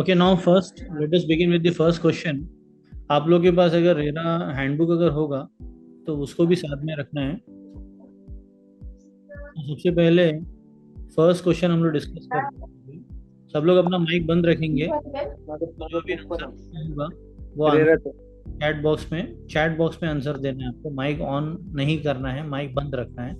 Okay, now first let us begin with the first question. आप लोग के पास अगर रेरा हैंडबुक अगर होगा तो उसको भी साथ में रखना है। तो सबसे पहले फर्स्ट क्वेश्चन हम लोग डिस्कस करते हैं। सब लोग अपना माइक बंद रखेंगे। तो जो भी आंसर होगा वो आंसर चैट बॉक्स में आंसर देना है आपको। माइक ऑन नहीं करना है, माइक बंद रखना है।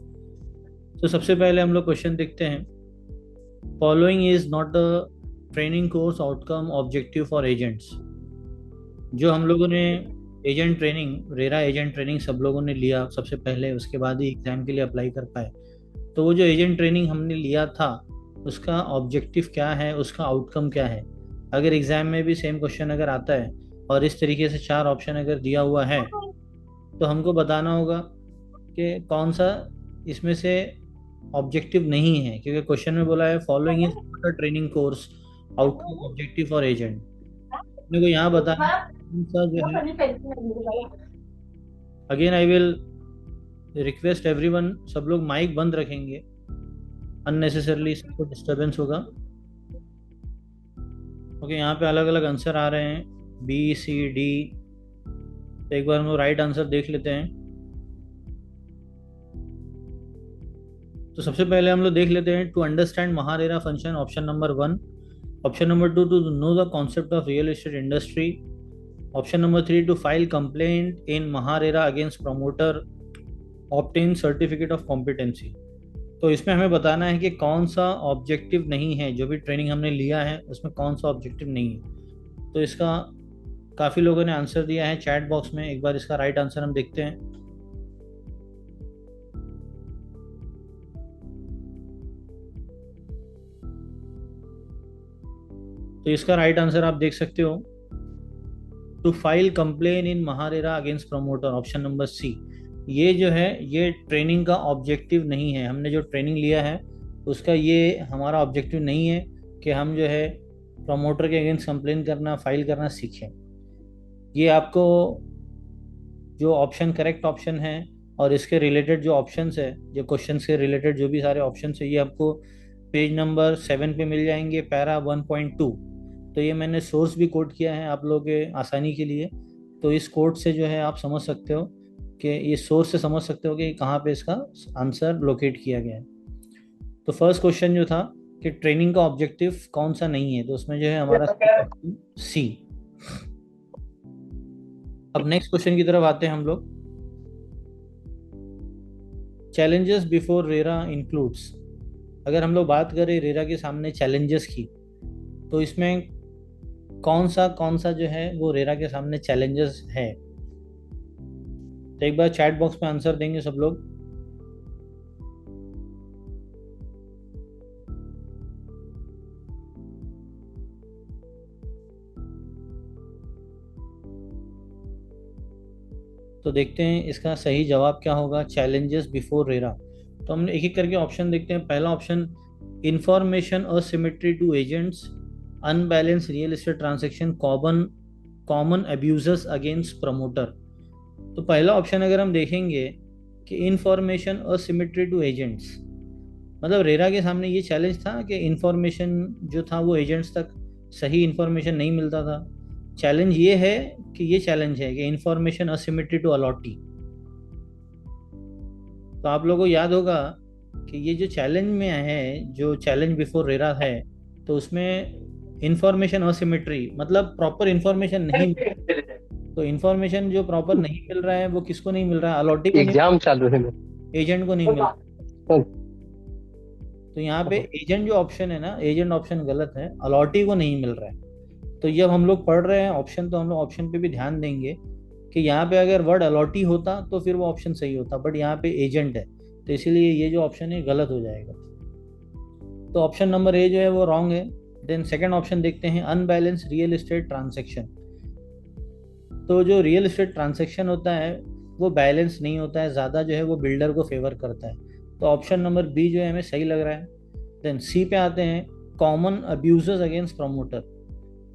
तो सबसे पहले हम लोग क्वेश्चन देखते हैं। Following is not a training course outcome objective for agents. जो हम लोगों ने agent training, RERA agent training सब लोगों ने लिया सबसे पहले, उसके बाद ही एग्जाम के लिए अप्लाई कर पाए। तो वो जो एजेंट ट्रेनिंग हमने लिया था उसका ऑब्जेक्टिव क्या है, उसका आउटकम क्या है। अगर एग्जाम में भी सेम क्वेश्चन अगर आता है और इस तरीके से चार ऑप्शन अगर दिया हुआ है तो हमको बताना होगा कि कौन सा इसमें से ऑब्जेक्टिव नहीं है, क्योंकि क्वेश्चन में बोला है following is training course outcome objective for agent. अपने को यहाँ बताना है कौन सा जो है। Again I will request everyone, सब लोग माइक बंद रखेंगे, अननेसेसरली सबको डिस्टरबेंस होगा। ओके, यहाँ पे अलग अलग आंसर आ रहे हैं, बी सी डी। तो एक बार हम लोग राइट आंसर देख लेते हैं। तो सबसे पहले हम लोग देख लेते हैं, to understand MahaRERA function, option number one. Option number two, to know the concept of real estate industry. Option number three, to file complaint in MahaRERA against promoter, obtain certificate of competency. तो इसमें हमें बताना है कि कौन सा ऑब्जेक्टिव नहीं है, जो भी ट्रेनिंग हमने लिया है उसमें कौन सा ऑब्जेक्टिव नहीं है। तो इसका काफ़ी लोगों ने आंसर दिया है चैट बॉक्स में। एक बार इसका राइट आंसर हम देखते हैं। तो इसका राइट आंसर आप देख सकते हो, to file complain in MahaRERA against promoter, option number C. ये जो है ये ट्रेनिंग का ऑब्जेक्टिव नहीं है। हमने जो ट्रेनिंग लिया है उसका ये हमारा ऑब्जेक्टिव नहीं है कि हम जो है प्रमोटर के अगेंस्ट कंप्लेन करना, फाइल करना सीखें। ये आपको जो ऑप्शन करेक्ट ऑप्शन है और इसके रिलेटेड जो ऑप्शंस है, जो क्वेश्चन से रिलेटेड जो भी सारे ऑप्शंस है, ये आपको पेज नंबर 7 पे मिल जाएंगे, पैरा 1.2। तो ये मैंने सोर्स भी कोट किया है आप लोगों के आसानी के लिए। तो इस कोट से जो है आप समझ सकते हो कि ये सोर्स से समझ सकते हो कि कहाँ पे इसका आंसर लोकेट किया गया है। तो फर्स्ट क्वेश्चन जो था कि ट्रेनिंग का ऑब्जेक्टिव कौन सा नहीं है, तो उसमें जो है हमारा सी। अब नेक्स्ट क्वेश्चन की तरफ आते हैं हम लोग। Challenges before RERA includes. अगर हम लोग बात करें रेरा के सामने चैलेंजेस की, तो इसमें कौन सा जो है वो रेरा के सामने चैलेंजेस है। तो एक बार चैट बॉक्स में आंसर देंगे सब लोग। तो देखते हैं इसका सही जवाब क्या होगा, चैलेंजेस बिफोर रेरा। तो हम एक एक करके ऑप्शन देखते हैं। पहला option, information asymmetry to agents, unbalance real estate transaction, common common abusers against promoter. तो पहला ऑप्शन अगर हम देखेंगे कि इंफॉर्मेशन असिमेट्री टू एजेंट्स, मतलब रेरा के सामने ये चैलेंज था कि इंफॉर्मेशन जो था वो एजेंट्स तक सही इंफॉर्मेशन नहीं मिलता था। चैलेंज ये है कि ये चैलेंज है कि इंफॉर्मेशन असिमेट्री टू अलॉटी। तो आप लोगों को याद होगा कि ये जो चैलेंज में है, जो चैलेंज बिफोर रेरा है, तो उसमें इंफॉर्मेशन असिमेट्री मतलब प्रॉपर इंफॉर्मेशन नहीं। तो इंफॉर्मेशन जो प्रॉपर नहीं मिल रहा है वो किसको नहीं मिल रहा है, अलॉटी को नहीं, एग्जाम चालू है मेरा। एजेंट को नहीं मिल रहा। तो यहाँ पे एजेंट जो ऑप्शन है ना, एजेंट ऑप्शन गलत है, अलॉटी को नहीं मिल रहा है। तो जब हम लोग पढ़ रहे हैं ऑप्शन, तो हम लोग ऑप्शन पे भी ध्यान देंगे कि यहाँ पे अगर वर्ड अलॉटी होता तो फिर वो ऑप्शन सही होता, बट यहाँ पे एजेंट है, तो इसीलिए ये जो ऑप्शन है गलत हो जाएगा। तो ऑप्शन नंबर ए जो है वो रॉन्ग है। देन सेकंड ऑप्शन देखते हैं, अनबैलेंस रियल एस्टेट ट्रांजेक्शन। तो जो रियल एस्टेट ट्रांजेक्शन होता है वो बैलेंस नहीं होता है, ज़्यादा जो है वो बिल्डर को फेवर करता है। तो ऑप्शन नंबर बी जो है हमें सही लग रहा है। देन सी पे आते हैं, common abusers against promoter.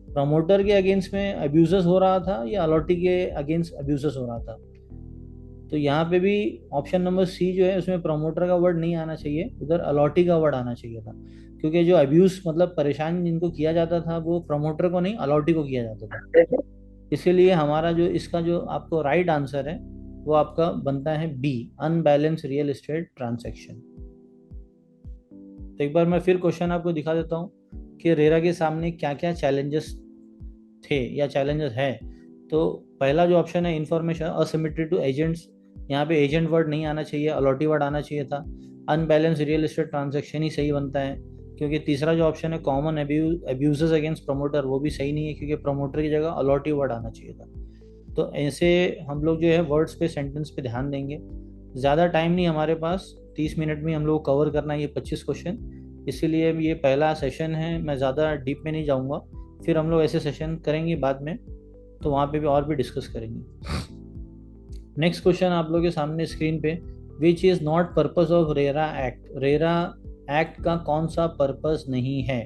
Promoter के अगेंस्ट में अब्यूजर्स हो रहा था या अलॉटी के अगेंस्ट अब्यूजर्स हो रहा था। तो यहाँ पे भी ऑप्शन नंबर सी जो है उसमें प्रमोटर का वर्ड नहीं आना चाहिए, उधर अलॉटी का वर्ड आना चाहिए था, क्योंकि जो अब्यूज मतलब परेशान जिनको किया जाता था वो प्रमोटर को नहीं अलॉटी को किया जाता था। इसीलिए हमारा जो इसका जो आपको राइट आंसर है वो आपका बनता है B, unbalance real estate transaction. तो एक बार मैं फिर क्वेश्चन आपको दिखा देता हूँ कि रेरा के सामने क्या क्या चैलेंजेस थे या चैलेंजेस है। तो पहला जो ऑप्शन है इंफॉर्मेशन असिमेट्री टू एजेंट्स, यहाँ पे एजेंट वर्ड नहीं आना चाहिए, अलॉटी वर्ड आना चाहिए था। अनबैलेंस रियल एस्टेट ट्रांजैक्शन ही सही बनता है, क्योंकि तीसरा जो ऑप्शन है कॉमन अब्यूजेस अगेंस्ट प्रमोटर वो भी सही नहीं है, क्योंकि प्रमोटर की जगह अलॉटी वर्ड आना चाहिए था। तो ऐसे हम लोग जो है वर्ड्स पे सेंटेंस पे ध्यान देंगे। ज़्यादा टाइम नहीं हमारे पास, 30 मिनट में हम लोग कवर करना है ये 25 क्वेश्चन, इसीलिए ये पहला सेशन है, मैं ज़्यादा डीप में नहीं जाऊँगा, फिर हम लोग ऐसे सेशन करेंगे बाद में, तो वहाँ पे भी और भी डिस्कस करेंगे। नेक्स्ट क्वेश्चन आप लोगों के सामने स्क्रीन पे, विच is not purpose of RERA act, RERA act का कौन सा पर्पस नहीं है।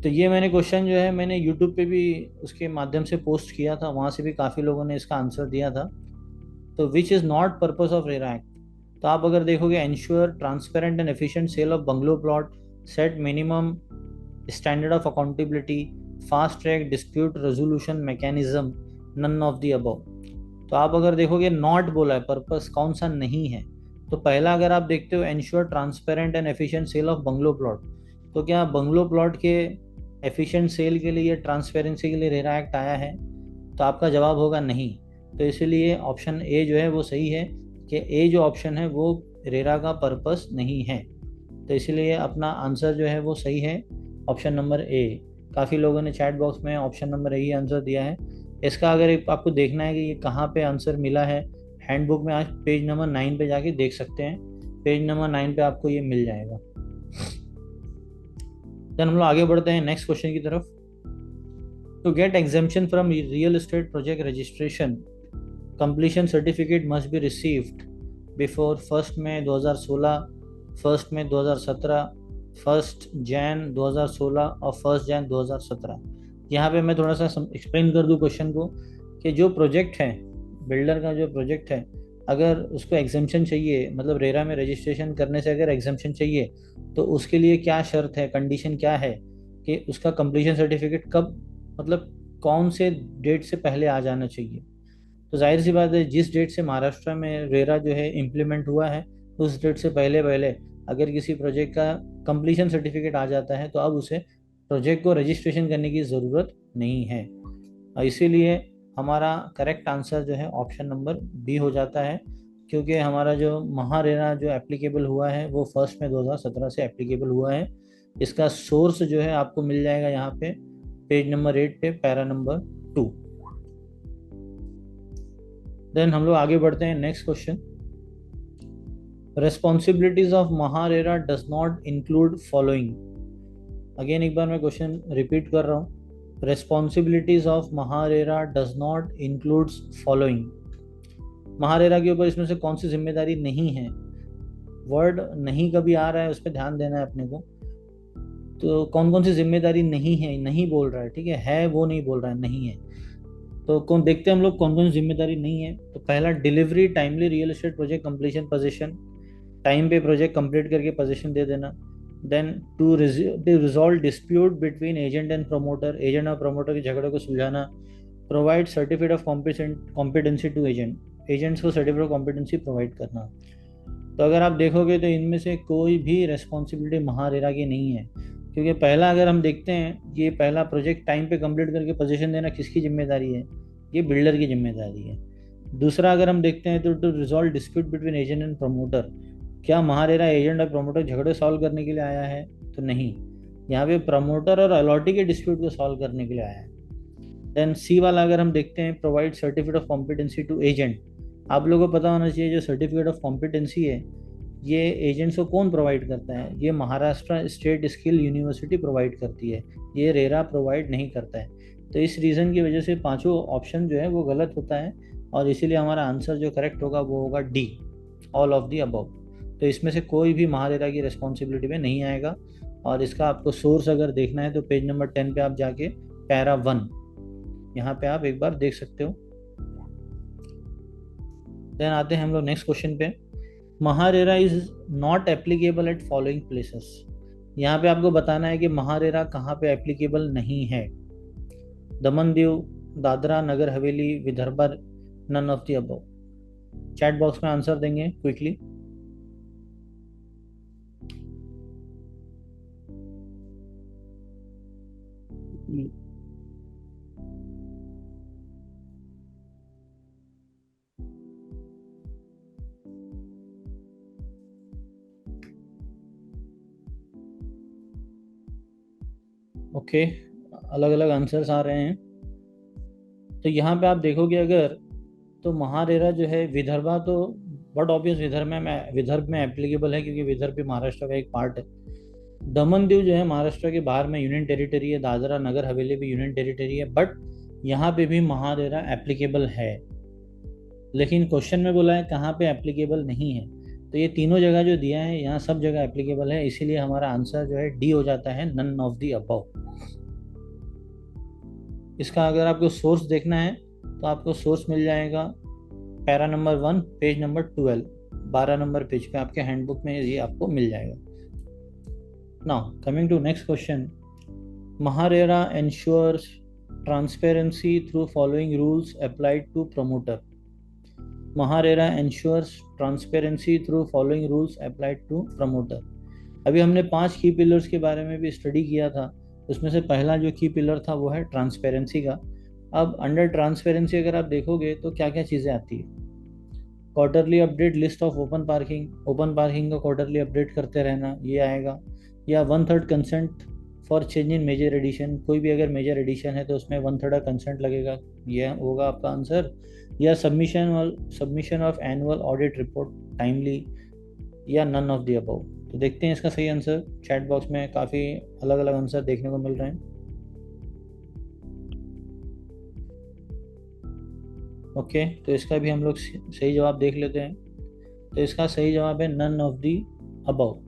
तो ये मैंने क्वेश्चन जो है मैंने यूट्यूब पे भी उसके माध्यम से पोस्ट किया था, वहाँ से भी काफ़ी लोगों ने इसका आंसर दिया था। तो which is not purpose of RERA act, तो आप अगर देखोगे ensure transparent and efficient sale of bungalow plot, set minimum standard of accountability, fast track dispute resolution mechanism, none of the above. तो आप अगर देखोगे नॉट बोला है, पर्पस कौन सा नहीं है, तो पहला अगर आप देखते हो ensure transparent and efficient sale of bungalow plot, तो क्या बंगलो प्लॉट के एफिशिएंट सेल के लिए ट्रांसपेरेंसी के लिए रेरा एक्ट आया है, तो आपका जवाब होगा नहीं। तो इसीलिए ऑप्शन ए जो है वो सही है कि ए जो ऑप्शन है वो रेरा का पर्पस नहीं है, तो इसीलिए अपना आंसर जो है वो सही है, ऑप्शन नंबर ए। काफ़ी लोगों ने चैट बॉक्स में option number A he answer दिया है। इसका अगर आपको देखना है कि ये कहाँ पे आंसर मिला है, हैंडबुक में आज पेज नंबर 9 पे जाके देख सकते हैं, पेज नंबर 9 पे आपको ये मिल जाएगा। देन हम लोग आगे बढ़ते हैं नेक्स्ट क्वेश्चन की तरफ। To get exemption from real estate project registration, completion certificate must be received before 1 May 2016, 1 May 2017, 1 Jan 2016 और 1 जैन 2017। यहाँ पे मैं थोड़ा सा एक्सप्लेन कर दूँ क्वेश्चन को, कि जो प्रोजेक्ट है, बिल्डर का जो प्रोजेक्ट है, अगर उसको एग्जेम्पशन चाहिए, मतलब रेरा में रजिस्ट्रेशन करने से अगर एग्जेम्पशन चाहिए, तो उसके लिए क्या शर्त है, कंडीशन क्या है कि उसका कंप्लीशन सर्टिफिकेट कब, मतलब कौन से डेट से पहले आ जाना चाहिए। तो जाहिर सी बात है, जिस डेट से महाराष्ट्र में रेरा जो है इम्प्लीमेंट हुआ है, उस डेट से पहले पहले अगर किसी प्रोजेक्ट का कंप्लीशन सर्टिफिकेट आ जाता है, तो अब उसे प्रोजेक्ट को रजिस्ट्रेशन करने की ज़रूरत नहीं है। और इसीलिए हमारा करेक्ट आंसर जो है ऑप्शन नंबर बी हो जाता है, क्योंकि हमारा जो महारेरा जो एप्लीकेबल हुआ है वो 1 मई 2017 से एप्लीकेबल हुआ है। इसका सोर्स जो है आपको मिल जाएगा यहाँ पे पेज नंबर 8 पे, पैरा नंबर 2। देन हम लोग आगे बढ़ते हैं next question. Responsibilities of MahaRERA does not include following. Again एक बार मैं क्वेश्चन रिपीट कर रहा हूँ, responsibilities of MahaRERA does not includes following. MahaRERA के ऊपर इसमें से कौन सी जिम्मेदारी नहीं है, वर्ड नहीं कभी आ रहा है उस पर ध्यान देना है अपने को। तो कौन कौन सी जिम्मेदारी नहीं है, नहीं बोल रहा है, ठीक है वो नहीं बोल रहा है, नहीं है। तो कौन देखते हैं हम लोग कौन कौन सी जिम्मेदारी नहीं है। तो पहला, delivery timely real estate project completion position, time पे प्रोजेक्ट कंप्लीट करके पोजीशन दे देना। Then to resolve dispute between agent and promoter, agent और प्रमोटर के झगड़े को सुलझाना। Provide certificate of competency to agent, agents को सर्टिफिकेट ऑफ कॉम्पिटेंसी प्रोवाइड करना। तो अगर आप देखोगे तो इनमें से कोई भी रेस्पॉन्सिबिलिटी महारेरा की नहीं है, क्योंकि पहला अगर हम देखते हैं, ये पहला प्रोजेक्ट टाइम पे कंप्लीट करके पोजीशन देना किसकी जिम्मेदारी है, ये बिल्डर की जिम्मेदारी है। दूसरा अगर हम देखते हैं तो to resolve dispute between agent and promoter, क्या महारेरा एजेंट और प्रमोटर झगड़े सॉल्व करने के लिए आया है, तो नहीं, यहाँ पे प्रमोटर और अलॉटी के डिस्प्यूट को सॉल्व करने के लिए आया है। देन सी वाला अगर हम देखते हैं, provide certificate of competency to agent, आप लोगों को पता होना चाहिए जो सर्टिफिकेट ऑफ कॉम्पिटेंसी है ये एजेंट्स को कौन प्रोवाइड करता है, ये Maharashtra state skill university provide करती है, ये रेरा प्रोवाइड नहीं करता है। तो इस रीज़न की वजह से पांचों ऑप्शन जो है वो गलत होता है, और इसीलिए हमारा आंसर जो करेक्ट होगा वो होगा D, all of the above. तो इसमें से कोई भी महारेरा की रिस्पॉन्सिबिलिटी में नहीं आएगा। और इसका आपको सोर्स अगर देखना है तो पेज नंबर 10 पे आप जाके पैरा 1 यहाँ पे आप एक बार देख सकते हो। देन आते हैं हम लोग नेक्स्ट क्वेश्चन पे। MahaRERA is not applicable at following places. यहाँ पे आपको बताना है कि महारेरा कहाँ पे एप्लीकेबल नहीं है। Daman Diu, Dadra Nagar Haveli, Vidarbha, none of the above. Chat box में आंसर देंगे क्विकली। ओके, अलग अलग आंसर्स आ रहे हैं। तो यहाँ पे आप देखोगे अगर, तो महारेरा जो है विदर्भा तो बट ऑब्वियस विदर्भ में एप्लीकेबल है, क्योंकि विदर्भ भी महाराष्ट्र का एक पार्ट है। दमन दीव जो है महाराष्ट्र के बाहर में यूनियन टेरिटरी है। दादरा नगर हवेली भी यूनियन टेरिटरी है, बट यहाँ पे भी महारेरा एप्लीकेबल है। लेकिन क्वेश्चन में बोला है कहाँ पे एप्लीकेबल नहीं है। तो ये तीनों जगह जो दिया है यहाँ सब जगह एप्लीकेबल है, इसीलिए हमारा आंसर जो है डी हो जाता है, नन ऑफ द अबव। इसका अगर आपको सोर्स देखना है तो आपको सोर्स मिल जाएगा para number 1 page number 12, 12 number page पे आपके हैंडबुक में ये आपको मिल जाएगा। Now coming to next question. MahaRERA ensures transparency through following rules applied to promoter। MahaRERA ensures transparency through following rules applied to promoter। अभी हमने 5 की पिलर्स के बारे में भी स्टडी किया था। उसमें से पहला जो की पिलर था वो है ट्रांसपेरेंसी का। अब अंडर ट्रांसपेरेंसी अगर आप देखोगे तो क्या क्या चीज़ें आती है। Quarterly update list of open parking का क्वार्टरली अपडेट करते रहना, ये आएगा। या 1/3 consent for change in major addition, कोई भी अगर मेजर एडिशन है तो उसमें 1/3 कंसेंट लगेगा, ये होगा आपका आंसर। या submission of annual audit report timely, या नन ऑफ द अबव। तो देखते हैं इसका सही आंसर। चैट बॉक्स में काफ़ी अलग अलग आंसर देखने को मिल रहे हैं। ओके, तो इसका भी हम लोग सही जवाब देख लेते हैं। तो इसका सही जवाब है नन ऑफ द अबव।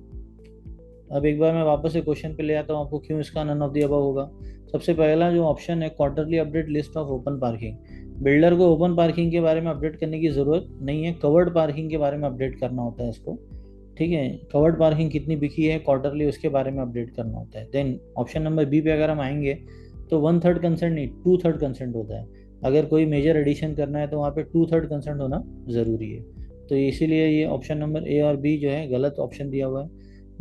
अब एक बार मैं वापस से क्वेश्चन पे ले आता हूँ आपको, क्यों इसका नन ऑफ द अबव होगा। सबसे पहला जो ऑप्शन है quarterly update list of open parking, builder को ओपन पार्किंग के बारे में अपडेट करने की ज़रूरत नहीं है, कवर्ड पार्किंग के बारे में अपडेट करना होता है इसको। ठीक है, कवर्ड पार्किंग कितनी बिकी है क्वार्टरली, उसके बारे में अपडेट करना होता है। देन ऑप्शन नंबर बी पे अगर हम आएंगे तो 1/3 कंसेंट नहीं 2/3 कंसेंट होता है। अगर कोई मेजर एडिशन करना है तो वहाँ पे 2/3 कंसेंट होना ज़रूरी है। तो इसीलिए ये ऑप्शन नंबर ए और बी जो है गलत ऑप्शन दिया हुआ है।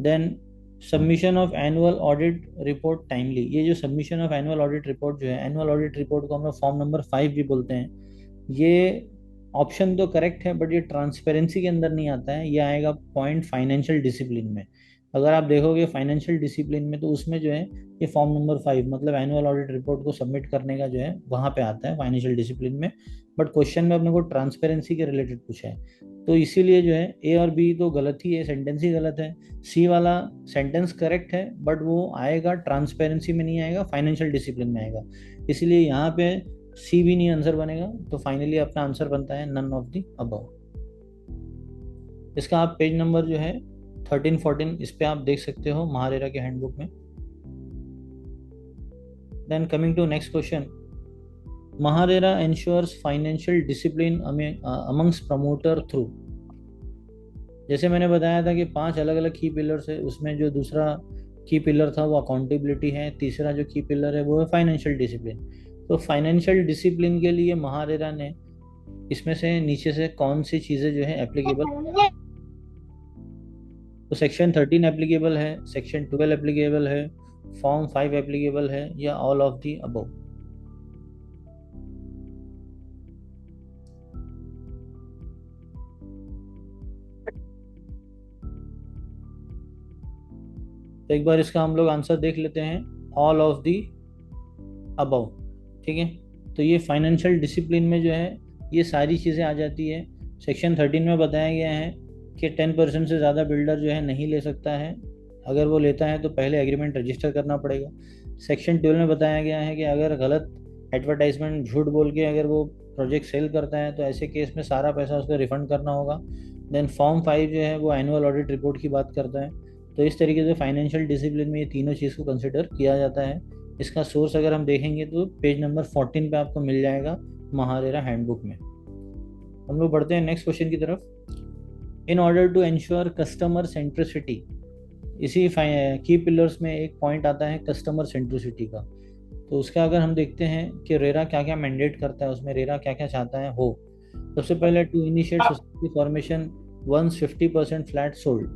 Then submission of annual audit report timely, ये जो submission of annual audit report जो है, एनुअल ऑडिट रिपोर्ट को हम लोग फॉर्म नंबर 5 भी बोलते हैं। ये ऑप्शन तो करेक्ट है, बट ये ट्रांसपेरेंसी के अंदर नहीं आता है, ये आएगा पॉइंट फाइनेंशियल डिसिप्लिन में। अगर आप देखोगे फाइनेंशियल डिसिप्लिन में तो उसमें जो है ये फॉर्म नंबर 5 मतलब एनुअल ऑडिट रिपोर्ट को सबमिट करने का जो है वहाँ पे आता है फाइनेंशियल डिसिप्लिन में। बट क्वेश्चन में अपने को ट्रांसपेरेंसी के रिलेटेड पूछा है, तो इसीलिए जो है ए और बी तो गलत ही है, सेंटेंस ही गलत है। सी वाला सेंटेंस करेक्ट है, बट वो आएगा ट्रांसपेरेंसी में नहीं आएगा, फाइनेंशियल डिसिप्लिन में आएगा। इसीलिए यहाँ पे सी भी नहीं आंसर बनेगा। तो फाइनली अपना आंसर बनता है नन ऑफ द अबव। इसका आप पेज नंबर जो है 13-14 इस पे आप देख सकते हो महारेरा के हैंडबुक में। Then coming to next question. MahaRERA ensures financial discipline amongst promoter through. जैसे मैंने बताया था कि 5 अलग अलग की पिलर्स है, उसमें जो दूसरा की पिलर था वो अकाउंटेबिलिटी है, तीसरा जो की पिलर है वो है फाइनेंशियल डिसिप्लिन। तो फाइनेंशियल डिसिप्लिन के लिए महारेरा ने इसमें से नीचे से कौन सी चीज़ें जो है एप्लीकेबल। तो सेक्शन 13 एप्लीकेबल है, सेक्शन 12 एप्लीकेबल है, फॉर्म 5 एप्लीकेबल है, या ऑल ऑफ दी अबव। तो एक बार इसका हम लोग आंसर देख लेते हैं, ऑल ऑफ दी अबव। ठीक है, तो ये फाइनेंशियल डिसिप्लिन में जो है ये सारी चीज़ें आ जाती है। सेक्शन 13 में बताया गया है कि 10% से ज़्यादा बिल्डर जो है नहीं ले सकता है, अगर वो लेता है तो पहले एग्रीमेंट रजिस्टर करना पड़ेगा। सेक्शन 12 में बताया गया है कि अगर गलत एडवर्टाइजमेंट झूठ बोल के अगर वो प्रोजेक्ट सेल करता है तो ऐसे केस में सारा पैसा उसको रिफंड करना होगा। देन फॉर्म 5 जो है वो एनुअल ऑडिट रिपोर्ट की बात करता है। तो इस तरीके से फाइनेंशियल डिसिप्लिन में ये तीनों चीज़ को कंसिडर किया जाता है। इसका सोर्स अगर हम देखेंगे तो पेज नंबर 14 पे आपको मिल जाएगा महारेरा हैंडबुक में। हम लोग बढ़ते हैं नेक्स्ट क्वेश्चन की तरफ। In order to ensure customer centricity, इसी की पिलर्स में एक पॉइंट आता है कस्टमर सेंट्रिसिटी का। तो उसका अगर हम देखते हैं कि रेरा क्या क्या मैंडेट करता है, उसमें रेरा क्या क्या चाहता है हो। सबसे पहले to initiate society formation once 50% flat sold,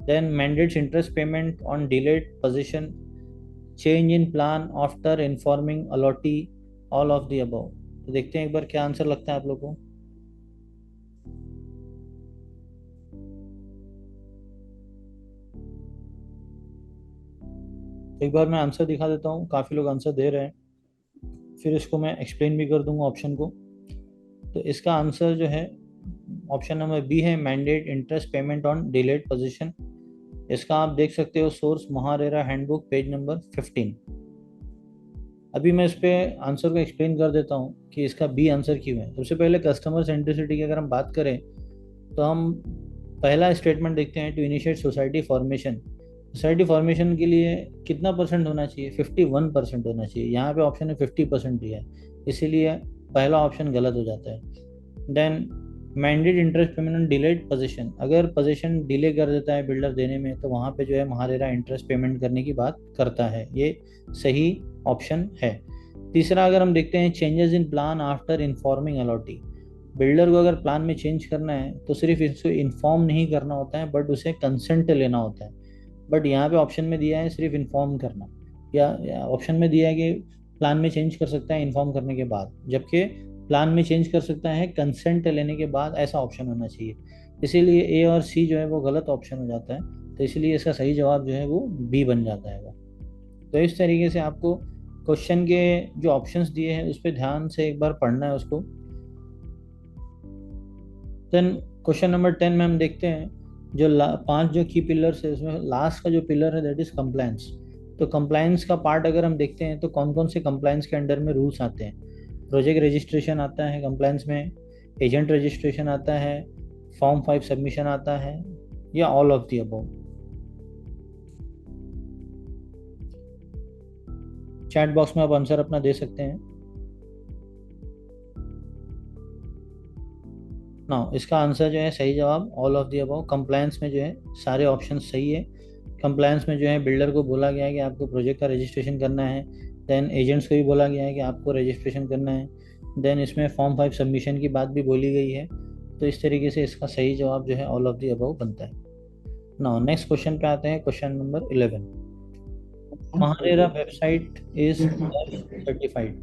then mandates interest payment on delayed position, change in plan after informing allottee, all of the above. तो देखते हैं एक बार क्या आंसर लगता है आप लोगों को। एक बार मैं आंसर दिखा देता हूँ, काफ़ी लोग आंसर दे रहे हैं, फिर इसको मैं एक्सप्लेन भी कर दूंगा ऑप्शन को। तो इसका आंसर जो है ऑप्शन नंबर बी है, mandate interest payment on delayed position. इसका आप देख सकते हो source MahaRERA handbook page number 15। अभी मैं इस पे आंसर को एक्सप्लेन कर देता हूँ कि इसका बी आंसर क्यों है। सबसे पहले कस्टमर सेंट्रिसिटी की अगर हम बात करें तो हम पहला स्टेटमेंट देखते हैं, to initiate society formation. Society formation के लिए कितना परसेंट होना चाहिए, 51% होना चाहिए। यहाँ पे ऑप्शन है 50% दिया है, इसीलिए पहला ऑप्शन गलत हो जाता है। Then mandate interest payment on delayed position, अगर पोजीशन डिले कर देता है बिल्डर देने में तो वहाँ पे जो है महारेरा इंटरेस्ट पेमेंट करने की बात करता है, ये सही ऑप्शन है। तीसरा अगर हम देखते हैं, changes in plan after informing allottee, builder को अगर प्लान में चेंज करना है तो सिर्फ इसको इन्फॉर्म नहीं करना होता है बट उसे कंसेंट लेना होता है। बट यहाँ पे ऑप्शन में दिया है सिर्फ इन्फॉर्म करना, या ऑप्शन में दिया है कि प्लान में चेंज कर सकता है इन्फॉर्म करने के बाद, जबकि प्लान में चेंज कर सकता है कंसेंट लेने के बाद, ऐसा ऑप्शन होना चाहिए। इसीलिए ए और सी जो है वो गलत ऑप्शन हो जाता है, तो इसलिए इसका सही जवाब जो है वो बी बन जाता है। तो इस तरीके से आपको क्वेश्चन के जो ऑप्शंस दिए हैं उस पर ध्यान से एक बार पढ़ना है उसको। देन क्वेश्चन नंबर 10 में हम देखते हैं जो 5 जो की पिलर्स है उसमें लास्ट का जो पिलर है दैट इज कंप्लायंस। तो कंप्लायंस का पार्ट अगर हम देखते हैं तो कौन कौन से कंप्लायंस के अंडर में रूल्स आते हैं। प्रोजेक्ट रजिस्ट्रेशन आता है कंप्लायंस में, एजेंट रजिस्ट्रेशन आता है, फॉर्म 5 सबमिशन आता है, या all of the above. Chat box में आप आंसर अपना दे सकते हैं। ना इसका आंसर जो है सही जवाब all of the above. Compliance में जो है सारे ऑप्शन सही है। कंप्लायंस में जो है बिल्डर को बोला गया है कि आपको प्रोजेक्ट का रजिस्ट्रेशन करना है, देन एजेंट्स को भी बोला गया है कि आपको रजिस्ट्रेशन करना है, देन इसमें फॉर्म 5 सबमिशन की बात भी बोली गई है। तो इस तरीके से इसका सही जवाब जो है ऑल ऑफ दी अबव बनता है। नाउ नेक्स्ट क्वेश्चन पे आते हैं, question number 11। MahaRERA website is certified,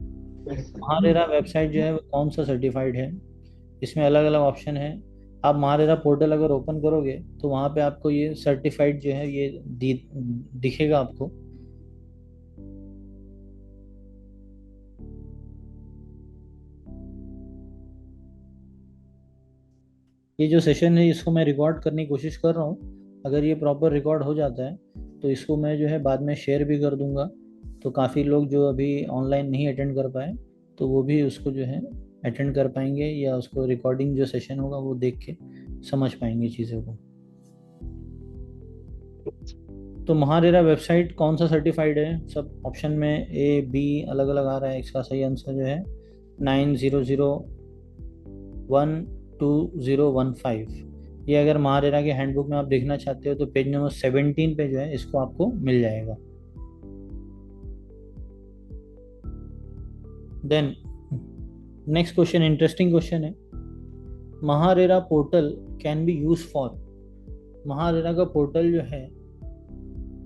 MahaRERA website जो है वो कौन सा सर्टिफाइड है। इसमें अलग अलग ऑप्शन है। आप महारेरा पोर्टल अगर ओपन करोगे तो वहाँ पे आपको ये सर्टिफाइड जो है ये दिखेगा आपको। ये जो सेशन है इसको मैं रिकॉर्ड करने की कोशिश कर रहा हूँ, अगर ये प्रॉपर रिकॉर्ड हो जाता है तो इसको मैं जो है बाद में शेयर भी कर दूंगा। तो काफ़ी लोग जो अभी ऑनलाइन नहीं अटेंड कर पाए तो वो भी उसको जो है अटेंड कर पाएंगे, या उसको रिकॉर्डिंग जो सेशन होगा वो देख के समझ पाएंगे चीज़ों को। तो महारेरा वेबसाइट कौन सा सर्टिफाइड है, सब ऑप्शन में ए बी अलग अलग आ रहा है। इसका सही आंसर जो है 90012015। ये अगर महारेरा के हैंडबुक में आप देखना चाहते हो तो पेज नंबर 17 पे जो है इसको आपको मिल जाएगा। Then next question interesting question है, MahaRERA portal can be use for, MahaRERA का पोर्टल जो है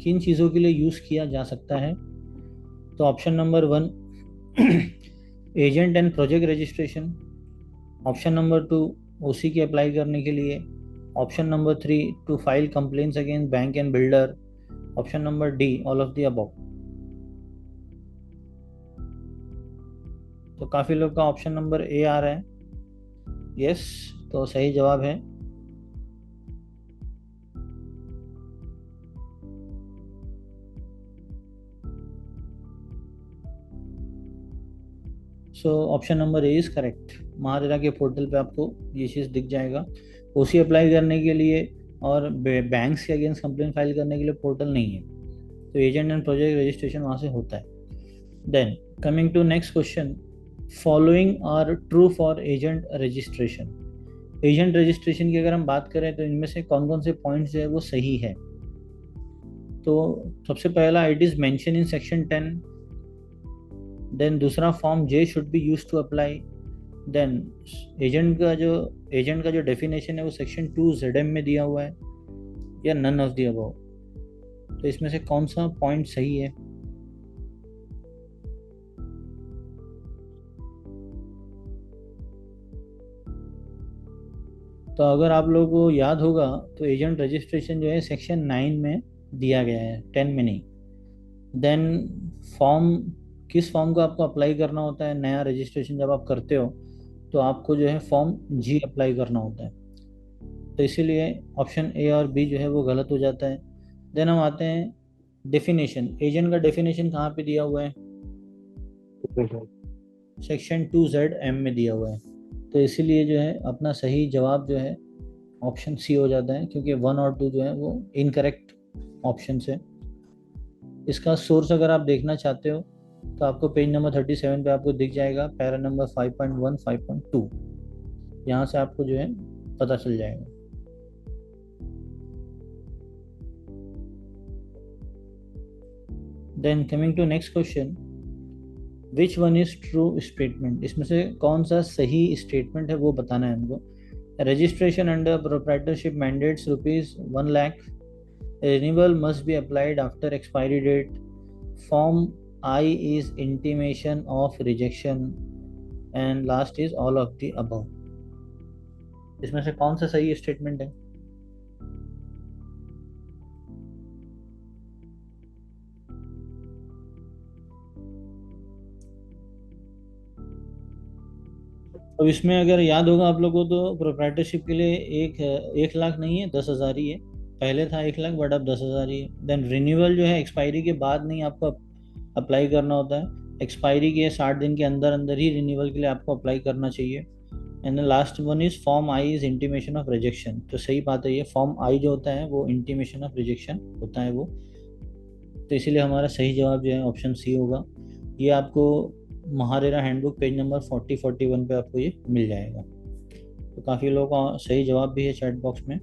किन चीज़ों के लिए यूज़ किया जा सकता है। तो option number 1 agent and project registration, option number 2 OC के अप्लाई करने के लिए, option number 3 to file complaints against bank and builder, option number D all of the above. तो काफ़ी लोग का ऑप्शन नंबर ए आ रहा है, यस, तो सही जवाब है। So option number A is correct. MahaRERA के पोर्टल पे आपको ये चीज़ दिख जाएगा। ओसी अप्लाई करने के लिए और बैंक्स के अगेंस्ट कंप्लेन फाइल करने के लिए पोर्टल नहीं है, तो एजेंट एंड प्रोजेक्ट रजिस्ट्रेशन वहाँ से होता है। Then coming to next question, following are true for agent registration. Agent registration की अगर हम बात करें तो इनमें से कौन कौन से पॉइंट्स जो है वो सही है। तो सबसे पहला, it is mention in section 10। देन दूसरा, form J should be use to apply. Then agent का जो डेफिनेशन है वो सेक्शन 2 ZM में दिया हुआ है, या नन ऑफ द अबव। तो इसमें से कौन सा पॉइंट सही है। तो अगर आप लोगों को याद होगा तो एजेंट रजिस्ट्रेशन जो है सेक्शन 9 में दिया गया है, 10 में नहीं। देन फॉर्म, किस फॉर्म को आपको अप्लाई करना होता है, नया रजिस्ट्रेशन जब आप करते हो तो आपको जो है फॉर्म जी अप्लाई करना होता है। तो इसीलिए ऑप्शन ए और बी जो है वो गलत हो जाता है। देन हम आते हैं डेफिनेशन। एजेंट का डेफिनेशन कहाँ पे दिया हुआ है, सेक्शन 2 ZM में दिया हुआ है। तो इसीलिए जो है अपना सही जवाब जो है ऑप्शन सी हो जाता है, क्योंकि 1 और 2 जो है वो इनकरेक्ट ऑप्शन है। इसका सोर्स अगर आप देखना चाहते हो तो आपको पेज नंबर 37 पे आपको दिख जाएगा, पैरा नंबर 5.1 5.2। यहाँ से आपको जो है पता चल जाएगा। Then coming to next question, which one is true statement. इसमें से कौन सा सही स्टेटमेंट है वो बताना है हमको। Registration under proprietorship mandates ₹1,00,000। Renewal must be applied after expiry date. Form I is intimation of rejection. And last is all of the above. इसमें से कौन सा सही स्टेटमेंट है। अब इसमें अगर याद होगा आप लोगों को तो प्रोप्राइटरशिप के लिए 1 लाख नहीं है, 10,000 ही है। पहले था 1 लाख, बट अब 10,000 ही है। देन रिन्यूअल जो है एक्सपायरी के बाद नहीं आपको अप्लाई करना होता है, एक्सपायरी के 60 दिन के अंदर अंदर ही रिन्यूअल के लिए आपको अप्लाई करना चाहिए। And the last one is form I is intimation of rejection. तो सही बात है, ये फॉर्म आई जो होता है वो इंटीमेशन ऑफ रिजेक्शन होता है वो। तो इसीलिए हमारा सही जवाब जो है ऑप्शन सी होगा। ये आपको महारेरा हैंडबुक पेज नंबर 40-41 पे आपको ये मिल जाएगा। तो काफ़ी लोगों का सही जवाब भी है चैट बॉक्स में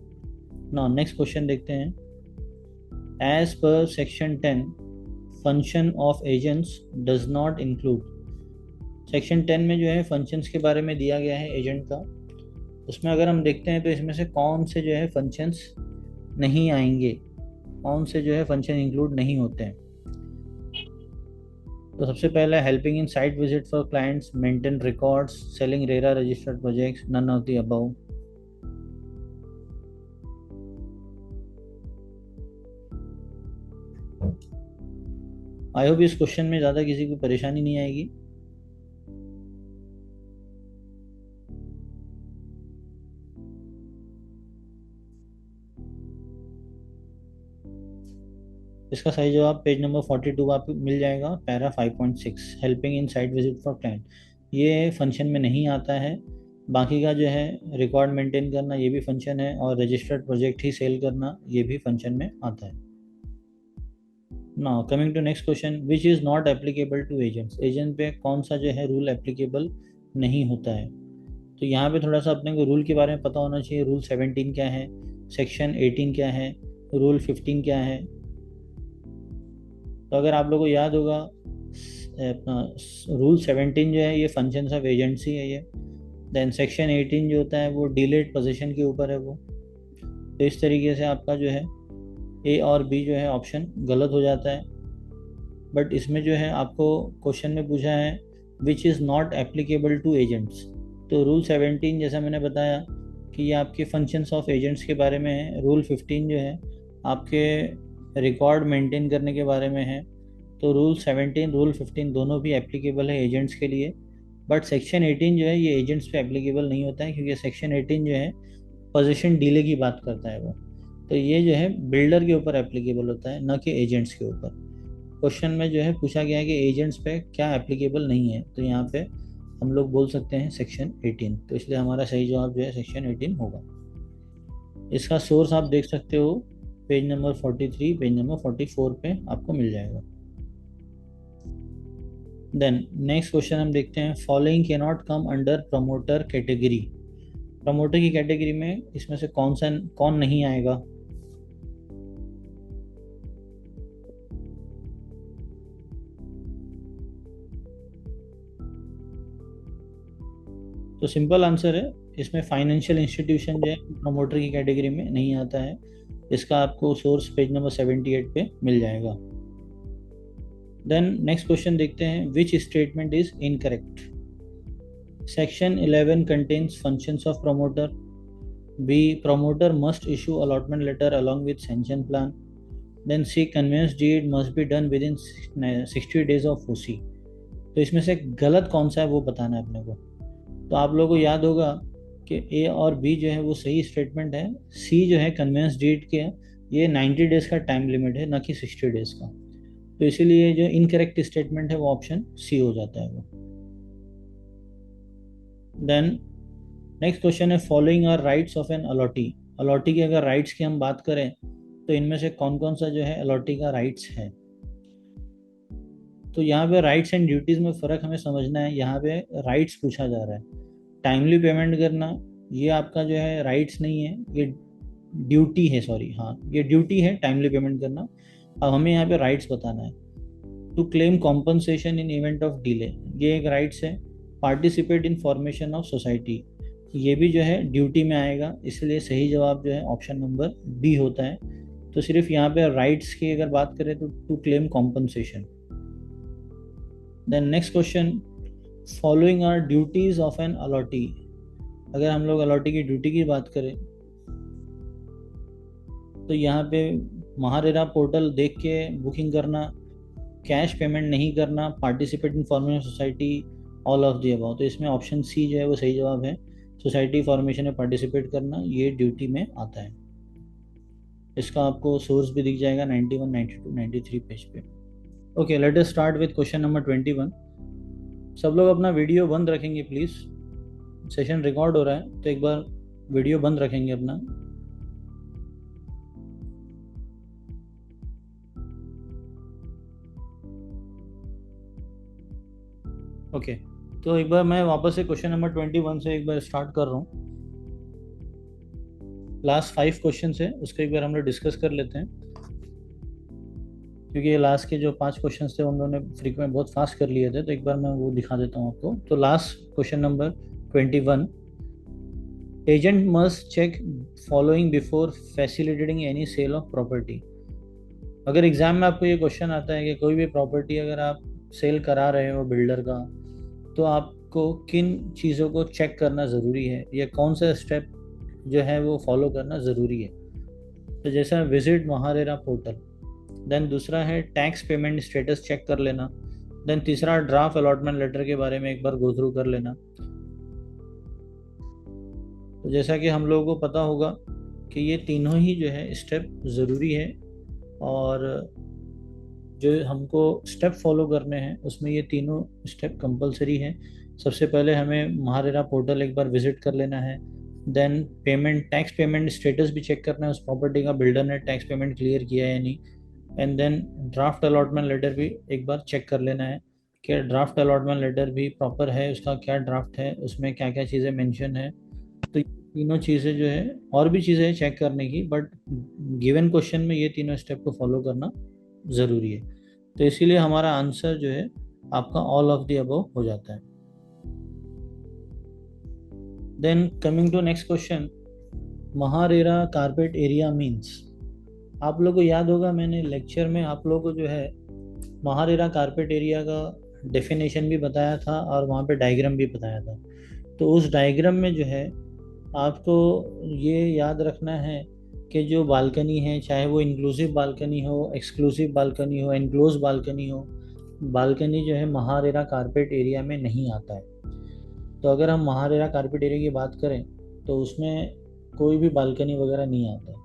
ना। नेक्स्ट क्वेश्चन देखते हैं। As per section 10 function of agents does not include. Section 10 में जो है फंक्शंस के बारे में दिया गया है एजेंट का। उसमें अगर हम देखते हैं तो इसमें से कौन से जो है फंक्शंस नहीं आएंगे, कौन से जो है फंक्शन इंक्लूड नहीं होते हैं। तो सबसे पहला, helping in site visit for clients, maintain records, selling RERA registered projects, none of the above. I hope इस क्वेश्चन में ज़्यादा किसी को परेशानी नहीं आएगी। इसका सही जवाब पेज नंबर 42 आपको मिल जाएगा, para 5.6, helping in site visit for client. ये फंक्शन में नहीं आता है। बाकी का जो है रिकॉर्ड मेंटेन करना ये भी फंक्शन है, और रजिस्टर्ड प्रोजेक्ट ही सेल करना ये भी फंक्शन में आता है। Now coming to next question, which is not applicable to agents. Agent पे कौन सा जो है रूल एप्लीकेबल नहीं होता है। तो यहाँ पे थोड़ा सा अपने को रूल के बारे में पता होना चाहिए। रूल 17 क्या है, सेक्शन 18 क्या है, रूल 15 क्या है। तो अगर आप लोगों को याद होगा, अपना रूल 17 जो है ये फंक्शंस ऑफ एजेंसी है ये। देन सेक्शन 18 जो होता है वो डिलेड पोजीशन के ऊपर है वो। तो इस तरीके से आपका जो है ए और बी जो है ऑप्शन गलत हो जाता है। बट इसमें जो है आपको क्वेश्चन में पूछा है which is not applicable to agents. तो रूल 17 जैसा मैंने बताया कि ये आपके फंक्शंस ऑफ एजेंट्स के बारे में है। रूल 15 जो है आपके रिकॉर्ड मेंटेन करने के बारे में है। तो रूल 17 रूल 15 दोनों भी एप्लीकेबल है एजेंट्स के लिए। बट सेक्शन 18 जो है ये एजेंट्स पे एप्लीकेबल नहीं होता है, क्योंकि सेक्शन 18 जो है पोजीशन डीले की बात करता है वो। तो ये जो है बिल्डर के ऊपर एप्लीकेबल होता है, न कि एजेंट्स के ऊपर। क्वेश्चन में जो है पूछा गया है कि एजेंट्स पे क्या एप्लीकेबल नहीं है, तो यहाँ पे हम लोग बोल सकते हैं सेक्शन 18। तो इसलिए हमारा सही जवाब जो है सेक्शन 18 होगा। इसका सोर्स आप देख सकते हो, पेज नंबर 43, पेज नंबर 44 पे आपको मिल जाएगा। देन नेक्स्ट क्वेश्चन हम देखते हैं, following can not come under promoter category. Promoter की कैटेगरी में इसमें से कौन नहीं आएगा? तो सिंपल आंसर है, इसमें फाइनेंशियल इंस्टीट्यूशन जो है प्रमोटर की कैटेगरी में नहीं आता है। इसका आपको सोर्स पेज नंबर 78 पे मिल जाएगा। देन नेक्स्ट क्वेश्चन देखते हैं, which statement is incorrect? Section 11 contains functions of promoter. B, promoter must issue allotment letter along with sanction plan. Then C, conveyance deed must be done within 60 days of OC. तो इसमें से गलत कौन सा है वो बताना है अपने को। तो आप लोगों को याद होगा कि ए और बी जो है वो सही स्टेटमेंट है। सी जो है कन्वेंस डीड के, ये 90 डेज का टाइम लिमिट है, ना कि 60 डेज का। तो इसीलिए जो इनकरेक्ट स्टेटमेंट है वो ऑप्शन सी हो जाता है वो। देन नेक्स्ट क्वेश्चन है, following are rights of an allottee. Allottee की अगर राइट्स की हम बात करें तो इनमें से कौन कौन सा जो है अलॉटी का राइट्स है? तो यहाँ पे राइट्स एंड ड्यूटीज में फ़र्क हमें समझना है। यहाँ पे राइट्स पूछा जा रहा है, टाइमली पेमेंट करना ये आपका जो है राइट्स नहीं है, ये ड्यूटी है। सॉरी, हाँ ये ड्यूटी है टाइमली पेमेंट करना। अब हमें यहाँ पे राइट्स बताना है। To claim compensation in event of delay, ये एक राइट्स है। Participate in formation of society, ये भी जो है ड्यूटी में आएगा, इसलिए सही जवाब जो है ऑप्शन नंबर बी होता है। तो सिर्फ यहाँ पे राइट्स की अगर बात करें तो to claim compensation. Then next question, following are duties of an allottee. अगर हम लोग अलॉटी की ड्यूटी की बात करें तो यहाँ पे महारेरा पोर्टल देख के बुकिंग करना, कैश पेमेंट नहीं करना, participate in formation society, all of the above. तो इसमें ऑप्शन सी जो है वो सही जवाब है। सोसाइटी फॉर्मेशन में पार्टिसिपेट करना ये ड्यूटी में आता है। इसका आपको सोर्स भी दिख जाएगा 91, 92, 93 पेज पे। Okay, let us start with question number 21। सब लोग अपना वीडियो बंद रखेंगे प्लीज़, सेशन रिकॉर्ड हो रहा है तो एक बार वीडियो बंद रखेंगे अपना। ओके तो एक बार मैं वापस से क्वेश्चन नंबर 21 से एक बार स्टार्ट कर रहा हूँ। लास्ट 5 क्वेश्चन है उसको एक बार हम लोग डिस्कस कर लेते हैं, क्योंकि ये लास्ट के जो 5 क्वेश्चन थे हम लोगों ने फ्रीक्वेंट बहुत फास्ट कर लिए थे, तो एक बार मैं वो दिखा देता हूँ आपको। तो last question number 21, agent must check following before facilitating any sale of property. अगर एग्जाम में आपको ये क्वेश्चन आता है कि कोई भी प्रॉपर्टी अगर आप सेल करा रहे हो बिल्डर का, तो आपको किन चीज़ों को चेक करना ज़रूरी है या कौन सा स्टेप जो है वो फॉलो करना ज़रूरी है? तो जैसा विजिट महारेरा पोर्टल, देन दूसरा है टैक्स पेमेंट स्टेटस चेक कर लेना, देन तीसरा ड्राफ्ट अलॉटमेंट लेटर के बारे में एक बार गो थ्रू कर लेना। तो जैसा कि हम लोगों को पता होगा कि ये तीनों ही जो है स्टेप ज़रूरी है, और जो हमको स्टेप फॉलो करने हैं उसमें ये तीनों स्टेप कंपलसरी है। सबसे पहले हमें महारेरा पोर्टल एक बार विजिट कर लेना है, देन टैक्स पेमेंट स्टेटस भी चेक करना है उस प्रॉपर्टी का, बिल्डर ने टैक्स पेमेंट क्लियर किया है या नहीं, and then draft allotment letter भी एक बार चेक कर लेना है कि ड्राफ्ट अलॉटमेंट लेटर भी प्रॉपर है, उसका क्या ड्राफ्ट है, उसमें क्या क्या चीज़ें मेंशन है। तो ये तीनों चीज़ें जो है, और भी चीज़ें चेक करने की, बट गिवन क्वेश्चन में ये तीनों स्टेप को फॉलो करना ज़रूरी है। तो इसीलिए हमारा आंसर जो है आपका ऑल ऑफ द अबव हो जाता है। Then coming to next question, MahaRERA carpet area means. आप लोगों को याद होगा मैंने लेक्चर में आप लोगों को जो है महारेरा कारपेट एरिया का डेफिनेशन भी बताया था और वहाँ पे डायग्राम भी बताया था। तो उस डायग्राम में जो है आपको ये याद रखना है कि जो बालकनी है, चाहे वो इंक्लूसिव बालकनी हो, एक्सक्लूसिव बालकनी हो, एनक्लोज बालकनी हो, बालकनी जो है महारेरा कारपेट एरिया में नहीं आता है। तो अगर हम महारेरा कारपेट एरिया की बात करें तो उसमें कोई भी बालकनी वगैरह नहीं आता है,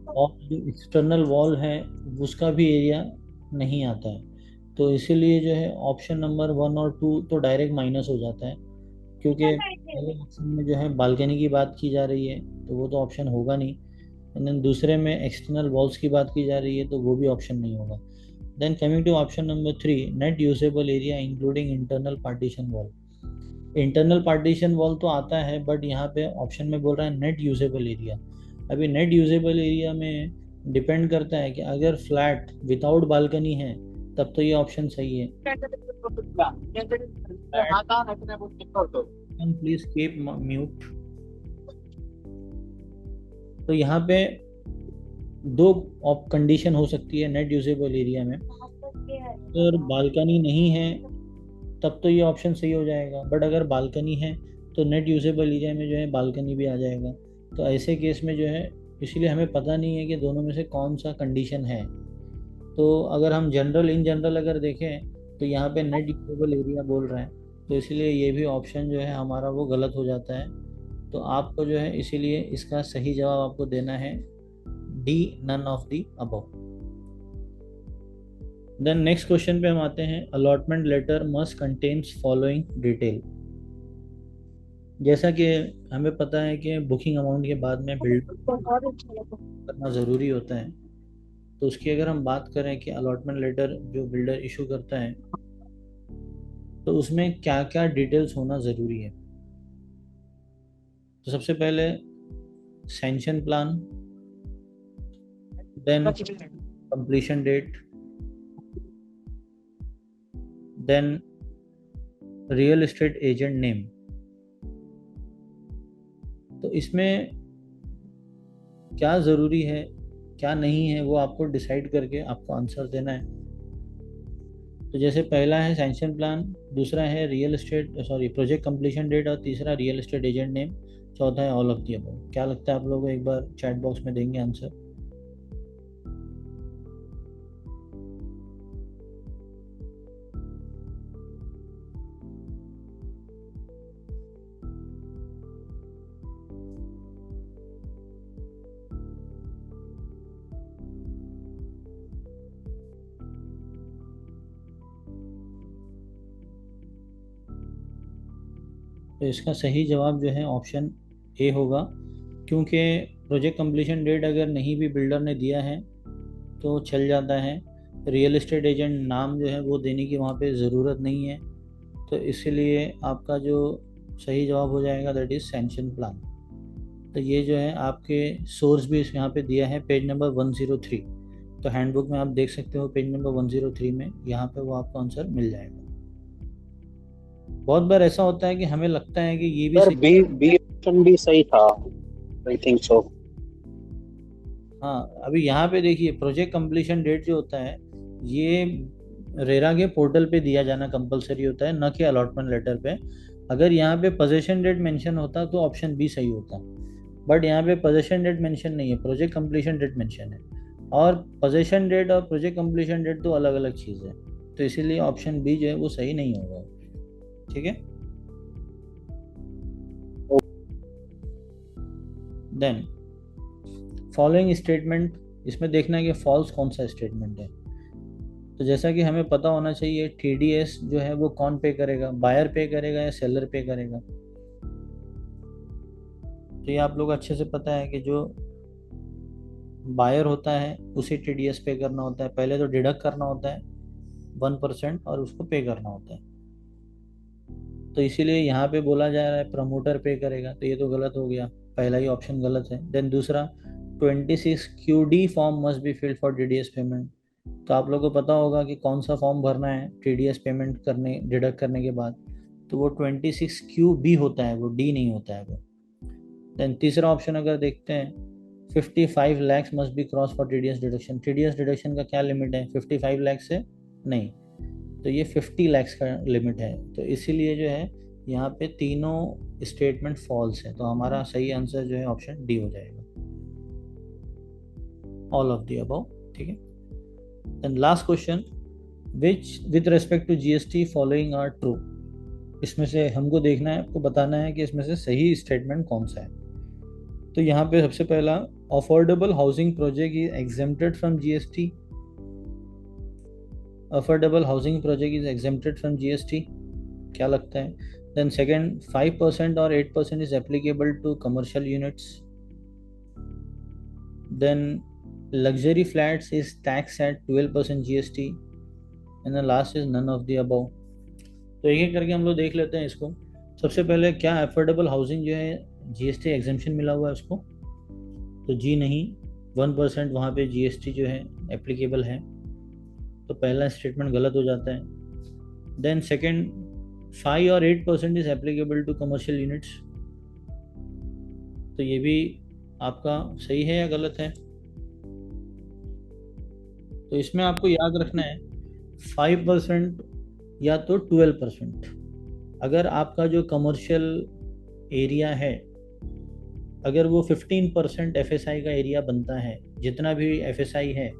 और जो एक्सटर्नल वॉल है उसका भी एरिया नहीं आता है। तो इसीलिए जो है ऑप्शन नंबर 1 और 2 तो डायरेक्ट माइनस हो जाता है, क्योंकि पहले ऑप्शन में जो है बालकनी की बात की जा रही है तो वो तो ऑप्शन होगा नहीं, एंड देन दूसरे में एक्सटर्नल वॉल्स की बात की जा रही है तो वो भी ऑप्शन नहीं होगा। Then coming to option number 3, net usable area including internal partition wall. Internal partition wall तो आता है, बट यहाँ पे ऑप्शन में बोल रहा है नेट यूजेबल एरिया। अभी नेट यूजेबल एरिया में डिपेंड करता है कि अगर फ्लैट विदाउट बालकनी है तब तो ये ऑप्शन सही है। Please keep mute. तो यहाँ पे दो कंडीशन हो सकती है नेट यूजेबल एरिया में। अगर बालकनी नहीं है तब तो ये ऑप्शन सही हो जाएगा, बट अगर बालकनी है तो नेट यूजेबल एरिया में जो है बालकनी भी आ जाएगा। तो ऐसे केस में जो है, इसलिए हमें पता नहीं है कि दोनों में से कौन सा कंडीशन है। तो अगर हम इन जनरल अगर देखें तो यहाँ पे नेट यूजेबल एरिया बोल रहे हैं, तो इसलिए ये भी ऑप्शन जो है हमारा वो गलत हो जाता है। तो आपको जो है इसीलिए इसका सही जवाब आपको देना है D, none of the above. Then next question पे हम आते हैं, allotment letter must contains following detail. जैसा कि हमें पता है कि बुकिंग अमाउंट के बाद में बिल्ड करना ज़रूरी होता है, तो उसकी अगर हम बात करें कि अलॉटमेंट लेटर जो बिल्डर इशू करता है तो उसमें क्या क्या डिटेल्स होना ज़रूरी है। तो सबसे पहले sanction plan, then completion date, then real estate agent name. तो इसमें क्या ज़रूरी है क्या नहीं है वो आपको डिसाइड करके आपको आंसर देना है। तो जैसे पहला है सैंक्शन प्लान, दूसरा है प्रोजेक्ट कंप्लीशन डेट, और तीसरा रियल एस्टेट एजेंट नेम, चौथा है ऑल ऑफ दी अबव। क्या लगता है आप लोगों को, एक बार चैट बॉक्स में देंगे आंसर। तो इसका सही जवाब जो है ऑप्शन ए होगा, क्योंकि प्रोजेक्ट कंप्लीशन डेट अगर नहीं भी बिल्डर ने दिया है तो चल जाता है। रियल एस्टेट एजेंट नाम जो है वो देने की वहाँ पे ज़रूरत नहीं है। तो इसीलिए आपका जो सही जवाब हो जाएगा दैट इज़ सैंक्शन प्लान। तो ये जो है आपके सोर्स भी इस यहाँ पे दिया है पेज नंबर 103। तो हैंडबुक में आप देख सकते हो पेज नंबर 103 में, यहाँ पे वो आपको आंसर मिल जाएगा। बहुत बार ऐसा होता है कि हमें लगता है कि ये भी सर सही। बी ऑप्शन भी सही था, आई थिंक सो। हाँ, अभी यहाँ पे देखिए प्रोजेक्ट कंप्लीशन डेट जो होता है ये रेरा के पोर्टल पे दिया जाना कंपलसरी होता है, न कि अलॉटमेंट लेटर पे। अगर यहाँ पे पोजीशन डेट मेंशन होता तो ऑप्शन बी सही होता, बट यहाँ पे पोजीशन डेट मेंशन नहीं है, प्रोजेक्ट कंप्लीशन डेट मेंशन है। और पोजीशन डेट और प्रोजेक्ट कंप्लीशन डेट तो अलग अलग चीज़ है, तो इसीलिए ऑप्शन बी जो है वो सही नहीं होगा। ठीक है। देन फॉलोइंग स्टेटमेंट, इसमें देखना है कि फॉल्स कौन सा स्टेटमेंट है। तो जैसा कि हमें पता होना चाहिए टीडीएस जो है वो कौन पे करेगा, बायर पे करेगा या सेलर पे करेगा। तो ये आप लोग अच्छे से पता है कि जो बायर होता है उसे टीडीएस पे करना होता है, पहले तो डिडक्ट करना होता है 1% और उसको पे करना होता है। तो इसीलिए यहाँ पे बोला जा रहा है प्रमोटर पे करेगा, तो ये तो गलत हो गया, पहला ही ऑप्शन गलत है। देन दूसरा 26QD form must be filled for TDS payment. तो आप लोगों को पता होगा कि कौन सा फॉर्म भरना है टीडीएस पेमेंट करने डिडक्ट करने के बाद, तो वो 26QB होता है, वो डी नहीं होता है वो। देन तीसरा ऑप्शन अगर देखते हैं 55 lakhs must be cross for TDS deduction. TDS deduction का क्या लिमिट है, 55 लाख से नहीं, तो ये 50 लैक्स का लिमिट है। तो इसीलिए जो है यहाँ पे तीनों स्टेटमेंट फॉल्स है, तो हमारा सही आंसर जो है ऑप्शन डी हो जाएगा, ऑल ऑफ दी अबव। ठीक है। Then last question, which with respect to GST following are true. इसमें से हमको देखना है, आपको बताना है कि इसमें से सही स्टेटमेंट कौन सा है। तो यहाँ पे सबसे पहला, affordable housing project is exempted from GST. Affordable housing project is exempted from GST, क्या लगता है। देन सेकेंड, 5% और 8% is applicable to commercial units. Then luxury flats is taxed at 12% GST. And the last is none of the above. तो एक एक करके हम लोग देख लेते हैं इसको। सबसे पहले, क्या अफोर्डेबल हाउसिंग जो है जीएसटी एग्जेम्पशन मिला हुआ है उसको? तो जी नहीं, 1% वहाँ पे जीएसटी जो है एप्लीकेबल है, तो पहला स्टेटमेंट गलत हो जाता है। देन सेकंड, 5 और 8% is applicable to commercial units, तो ये भी आपका सही है या गलत है? तो इसमें आपको याद रखना है 5% या तो 12%। अगर आपका जो कमर्शियल एरिया है, अगर वो 15% एफएसआई का एरिया बनता है, जितना भी एफएसआई है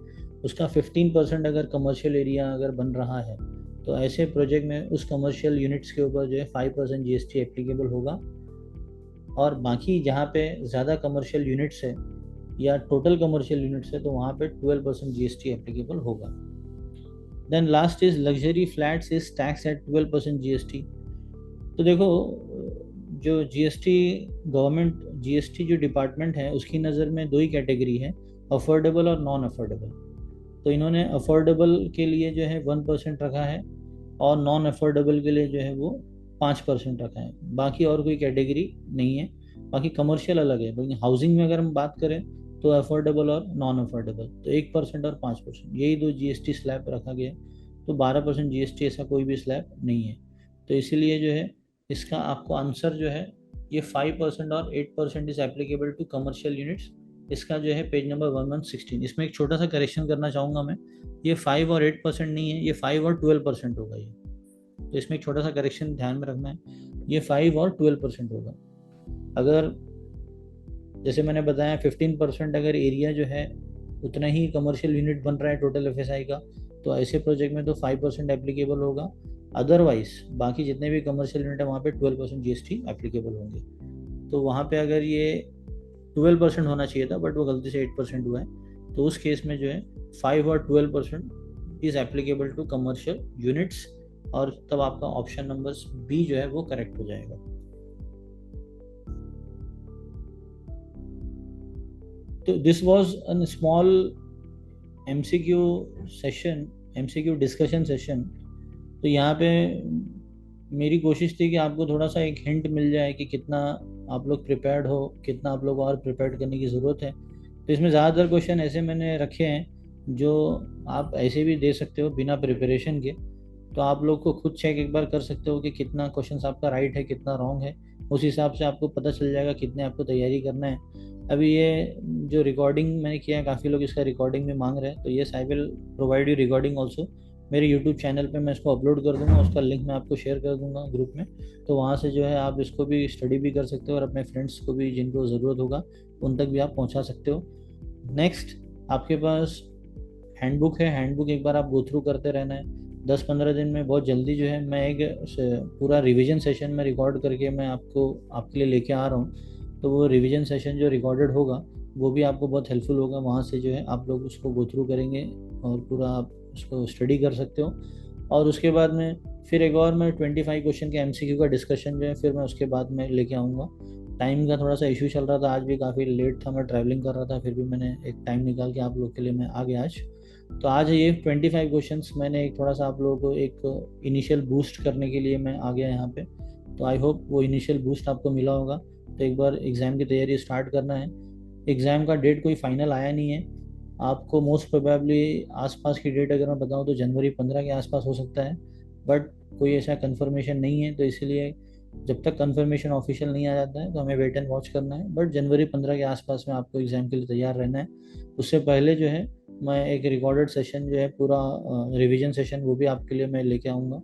उसका 15% अगर कमर्शियल एरिया अगर बन रहा है, तो ऐसे प्रोजेक्ट में उस कमर्शियल यूनिट्स के ऊपर जो है 5% जीएसटी एप्लीकेबल होगा। और बाकी जहाँ पे ज़्यादा कमर्शियल यूनिट्स है या टोटल कमर्शियल यूनिट्स है, तो वहाँ पे 12% जीएसटी एप्लीकेबल होगा। Then last is luxury flats is tax at 12% GST. तो देखो, जो जीएसटी गवर्नमेंट जीएसटी जो डिपार्टमेंट है उसकी नज़र में दो ही कैटेगरी है, अफोर्डेबल और नॉन अफोर्डेबल। तो इन्होंने अफोर्डेबल के लिए जो है 1% रखा है और नॉन अफोर्डेबल के लिए जो है वो 5% रखा है। बाकी और कोई कैटेगरी नहीं है। बाकी कमर्शियल अलग है। बाकी हाउसिंग में अगर हम बात करें तो अफोर्डेबल और नॉन अफोर्डेबल, तो 1% और 5% यही दो जीएसटी स्लैब रखा गया है। तो 12% जीएसटी ऐसा कोई भी स्लैब नहीं है। तो इसीलिए जो है इसका आपको आंसर जो है ये 5% और 8% is applicable to commercial units. इसका जो है पेज नंबर 1116। इसमें एक छोटा सा करेक्शन करना चाहूँगा मैं, ये 5 और 8% नहीं है, ये 5 और 12% होगा ये। तो इसमें एक छोटा सा करेक्शन ध्यान में रखना है, ये 5 और 12% होगा। अगर जैसे मैंने बताया 15% अगर एरिया जो है उतना ही कमर्शियल यूनिट बन रहा है टोटल एफएसआई का, तो ऐसे प्रोजेक्ट में तो 5% एप्लीकेबल होगा। अदरवाइज बाकी जितने भी कमर्शियल यूनिट है वहाँ पे 12% जीएसटी एप्लीकेबल होंगे। तो वहाँ पे अगर ये 12% होना चाहिए था, बट वो गलती से 8% हुआ है, तो उस केस में जो है 5 और 12% is applicable to commercial units, और तब आपका ऑप्शन नंबर बी जो है वो करेक्ट हो जाएगा। तो this was a small MCQ session, MCQ discussion session. तो यहाँ पे मेरी कोशिश थी कि आपको थोड़ा सा एक हिंट मिल जाए कि कितना आप लोग प्रिपेयर्ड हो, कितना आप लोग को और प्रिपेयर करने की ज़रूरत है। तो इसमें ज़्यादातर क्वेश्चन ऐसे मैंने रखे हैं जो आप ऐसे भी दे सकते हो बिना प्रिपरेशन के। तो आप लोग को खुद चेक एक बार कर सकते हो कि कितना क्वेश्चन आपका राइट है, कितना रॉन्ग है। उस हिसाब से आपको पता चल जाएगा कितने आपको तैयारी करना है। अभी ये जो रिकॉर्डिंग मैंने किया है, काफ़ी लोग इसका रिकॉर्डिंग भी मांग रहे हैं, तो yes I will provide you recording also. मेरे यूट्यूब चैनल पे मैं इसको अपलोड कर दूंगा, उसका लिंक मैं आपको शेयर कर दूंगा ग्रुप में। तो वहाँ से जो है आप इसको भी स्टडी भी कर सकते हो और अपने फ्रेंड्स को भी जिनको ज़रूरत होगा उन तक भी आप पहुँचा सकते हो। नेक्स्ट, आपके पास हैंडबुक है, हैंडबुक एक बार आप गो थ्रू करते रहना है। 10-15 दिन में बहुत जल्दी जो है मैं एक पूरा रिवीजन सेशन में रिकॉर्ड करके मैं आपको आपके लिए लेके आ रहा हूँ। तो वो रिवीजन सेशन जो रिकॉर्डेड होगा वो भी आपको बहुत हेल्पफुल होगा। वहाँ से जो है आप लोग उसको गो थ्रू करेंगे और पूरा आप उसको स्टडी कर सकते हो। और उसके बाद में फिर एक और मैं 25 क्वेश्चन के एमसीक्यू का डिस्कशन जो है फिर मैं उसके बाद में लेके आऊँगा। टाइम का थोड़ा सा इशू चल रहा था, आज भी काफ़ी लेट था, मैं ट्रैवलिंग कर रहा था, फिर भी मैंने एक टाइम निकाल के आप लोग के लिए मैं आ गया आज। तो आज ये 25 क्वेश्चंस मैंने एक थोड़ा सा आप लोगों को एक इनिशियल बूस्ट करने के लिए मैं आ गया यहाँ पे। तो आई होप वो इनिशियल बूस्ट आपको मिला होगा। तो एक बार एग्ज़ाम की तैयारी स्टार्ट करना है। एग्ज़ाम का डेट कोई फाइनल आया नहीं है। आपको मोस्ट प्रोबेबली आसपास की डेट अगर मैं बताऊँ तो जनवरी 15 के आसपास हो सकता है, बट कोई ऐसा कंफर्मेशन नहीं है। तो इसलिए जब तक कंफर्मेशन ऑफिशियल नहीं आ जाता है तो हमें वेट एंड वॉच करना है। बट जनवरी 15 के आसपास में आपको एग्ज़ाम के लिए तैयार रहना है। उससे पहले जो है मैं एक रिकॉर्डेड सेशन जो है पूरा रिवीजन सेशन वो भी आपके लिए मैं लेके आऊँगा।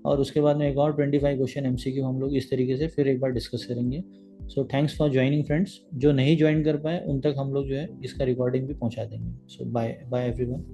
और उसके बाद में एक और 25 क्वेश्चन एमसीक्यू हम लोग इस तरीके से फिर एक बार डिस्कस करेंगे। So thanks for joining friends. जो नहीं ज्वाइन कर पाए उन तक हम लोग जो है इसका रिकॉर्डिंग भी पहुंचा देंगे। सो बाय बाय एवरीवन।